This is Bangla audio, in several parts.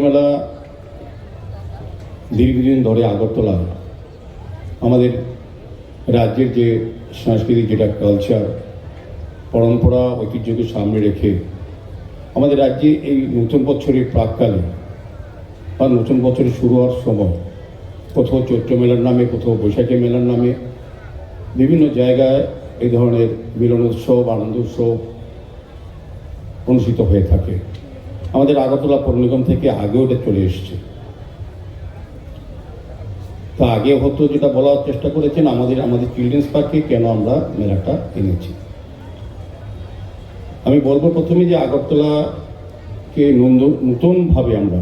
চৈত্রমেলা দীর্ঘদিন ধরে আগরতলা আমাদের রাজ্যের যে সাংস্কৃতিক যেটা কালচার পরম্পরা ঐতিহ্যকে সামনে রেখে আমাদের রাজ্যে এই নতুন বছরের প্রাককালে বা নতুন বছরের শুরু হওয়ার সময় কোথাও চৈত্র মেলার নামে কোথাও বৈশাখী মেলার নামে বিভিন্ন জায়গায় এই ধরনের মিলনোৎসব আনন্দ উৎসব অনুষ্ঠিত হয়ে থাকে। আমাদের আগরতলা পৌর নিগম থেকে আগেও এটা চলে এসছে। তা আগে হতো যেটা বলার চেষ্টা করেছেন আমাদের চিলড্রেন্স পার্কে কেন আমরা মেলাটা এনেছি। আমি বলবো প্রথমে যে আগরতলাকে নতুনভাবে আমরা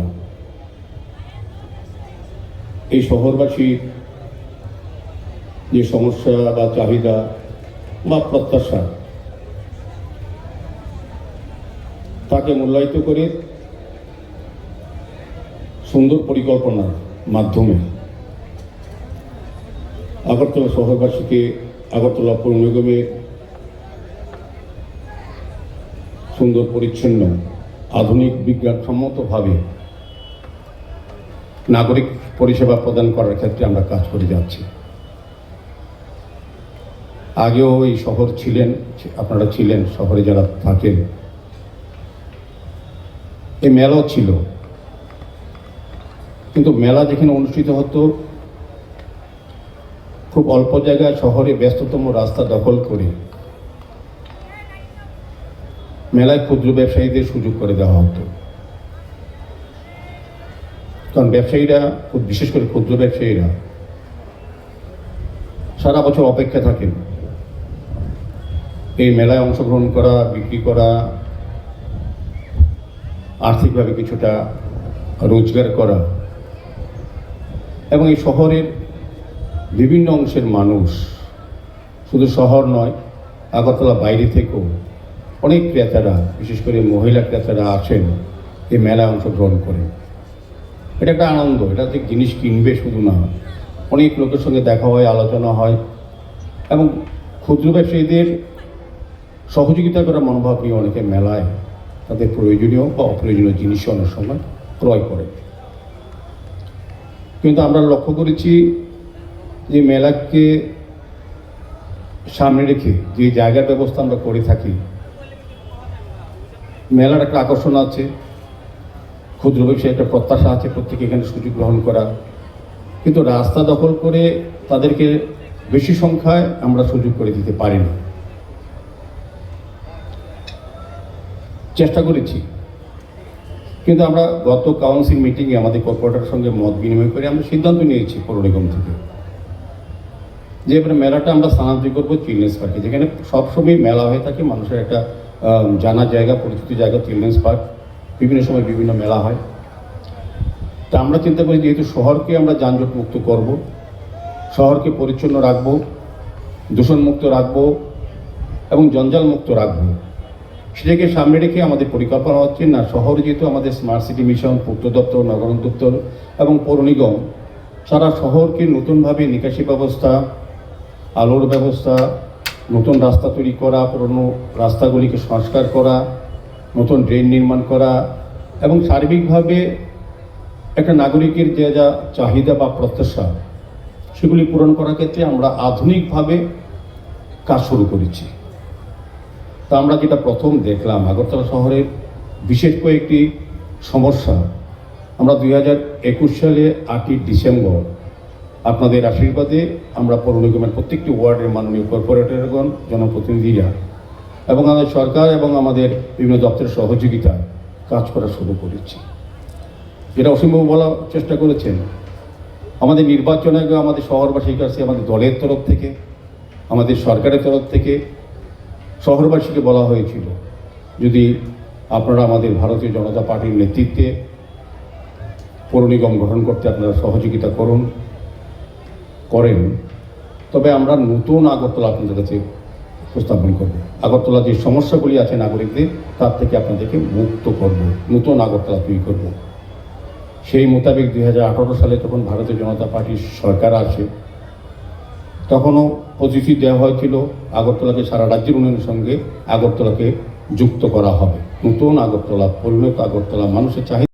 এই শহরবাসীর যে সমস্যা বা চাহিদা বা প্রত্যাশা তাকে মূল্যায়িত করে সুন্দর পরিকল্পনার মাধ্যমে আগরতলা শহরবাসীকে আগরতলা পৌর নিগমের সুন্দর পরিচ্ছন্ন আধুনিক বিজ্ঞানসম্মতভাবে নাগরিক পরিষেবা প্রদান করার ক্ষেত্রে আমরা কাজ করে যাচ্ছি। আগেও এই শহর ছিলেন, আপনারা ছিলেন শহরে যারা থাকেন, এই মেলাও ছিল, কিন্তু মেলা যেখানে অনুষ্ঠিত হতো খুব অল্প জায়গায় শহরে ব্যস্ততম রাস্তা দখল করে মেলায় ক্ষুদ্র ব্যবসায়ীদের সুযোগ করে দেওয়া হতো। কারণ ব্যবসায়ীরা, বিশেষ করে ক্ষুদ্র ব্যবসায়ীরা সারা বছর অপেক্ষা থাকেন এই মেলায় অংশগ্রহণ করা, বিক্রি করা, আর্থিকভাবে কিছুটা রোজগার করা। এবং এই শহরের বিভিন্ন অংশের মানুষ, শুধু শহর নয়, আগরতলা বাইরে থেকেও অনেক ক্রেতারা, বিশেষ করে মহিলা ক্রেতারা আসেন এই মেলায় অংশগ্রহণ করে। এটা একটা আনন্দ, এটা যে জিনিস কিনবে শুধু না, অনেক লোকের সঙ্গে দেখা হয়, আলোচনা হয় এবং ক্ষুদ্র ব্যবসায়ীদের সহযোগিতা করার মনোভাব নিয়ে অনেকে মেলায় তাদের প্রয়োজনীয় বা অপ্রয়োজনীয় জিনিস অনেক সময় ক্রয় করে। কিন্তু আমরা লক্ষ্য করেছি যে মেলাকে সামনে রেখে যে জায়গার ব্যবস্থা আমরা করে থাকি, মেলার একটা আকর্ষণ আছে, ক্ষুদ্র ব্যবসায়ী একটা প্রত্যাশা আছে প্রত্যেকে এখানে সুযোগ গ্রহণ করা, কিন্তু রাস্তা দখল করে তাদেরকে বেশি সংখ্যায় আমরা সুযোগ করে দিতে পারিনি। চেষ্টা করেছি, কিন্তু আমরা গত কাউন্সিল মিটিংয়ে আমাদের কর্পোরেটরের সঙ্গে মত বিনিময় করে আমরা সিদ্ধান্ত নিয়েছি পৌর নিগম থেকে যে এবারে মেলাটা আমরা স্থানান্তরিত করবো চিলড্রেন্স পার্কে, যেখানে সবসময় মেলা হয়ে থাকে, মানুষের একটা জানা জায়গা, পরিচিত জায়গা চিলড্রেন্স পার্ক, বিভিন্ন সময় বিভিন্ন মেলা হয়। তা আমরা চিন্তা করি যেহেতু শহরকে আমরা যানজট মুক্ত করব, শহরকে পরিচ্ছন্ন রাখব, দূষণমুক্ত রাখব এবং জঞ্জাল মুক্ত রাখব, সেটাকে সামনে রেখে আমাদের পরিকল্পনা হচ্ছে না শহর যেহেতু আমাদের স্মার্ট সিটি মিশন, পূর্ত দপ্তর, নগরায়ণ দপ্তর এবং পৌর নিগম সারা শহরকে নতুনভাবে নিকাশি ব্যবস্থা, আলোর ব্যবস্থা, নতুন রাস্তা তৈরি করা, পুরনো রাস্তাগুলিকে সংস্কার করা, নতুন ড্রেন নির্মাণ করা এবং সার্বিকভাবে একটা নাগরিকের যে যা চাহিদা বা প্রত্যাশা সেগুলি পূরণ করার ক্ষেত্রে আমরা আধুনিকভাবে কাজ শুরু করেছি। তা আমরা যেটা প্রথম দেখলাম আগরতলা শহরের বিশেষ কয়েকটি সমস্যা আমরা 2021 সালে 8ই ডিসেম্বর আপনাদের আশীর্বাদে আমরা পৌর নিগমের প্রত্যেকটি ওয়ার্ডের মাননীয় কর্পোরেটরগণ, জনপ্রতিনিধিরা এবং আমাদের সরকার এবং আমাদের বিভিন্ন দপ্তরের সহযোগিতায় কাজ করা শুরু করেছি। যেটা অসীমবাবু বলার চেষ্টা করেছেন, আমাদের নির্বাচনে আমাদের শহরবাসীর কাছে আমাদের দলের তরফ থেকে, আমাদের সরকারের তরফ থেকে শহরবাসীকে বলা হয়েছিল যদি আপনারা আমাদের ভারতীয় জনতা পার্টির নেতৃত্বে পৌর নিগম গঠন করতে আপনারা সহযোগিতা করেন, তবে আমরা নতুন আগরতলা আপনাদের কাছে উপস্থাপন করব। আগরতলা যে সমস্যাগুলি আছে নাগরিকদের, তার থেকে আপনাদেরকে মুক্ত করব, নতুন আগরতলা তৈরি করব। সেই মোতাবেক 2018 সালে তখন ভারতীয় জনতা পার্টির সরকার আসে, তখনও প্রতিশ্রুতি দেওয়া হয়েছিল আগরতলাকে সারা রাজ্যের উন্নয়নের সঙ্গে আগরতলাকে যুক্ত করা হবে, নতুন আগরতলা, পরিণত আগরতলা, মানুষের চাহিদা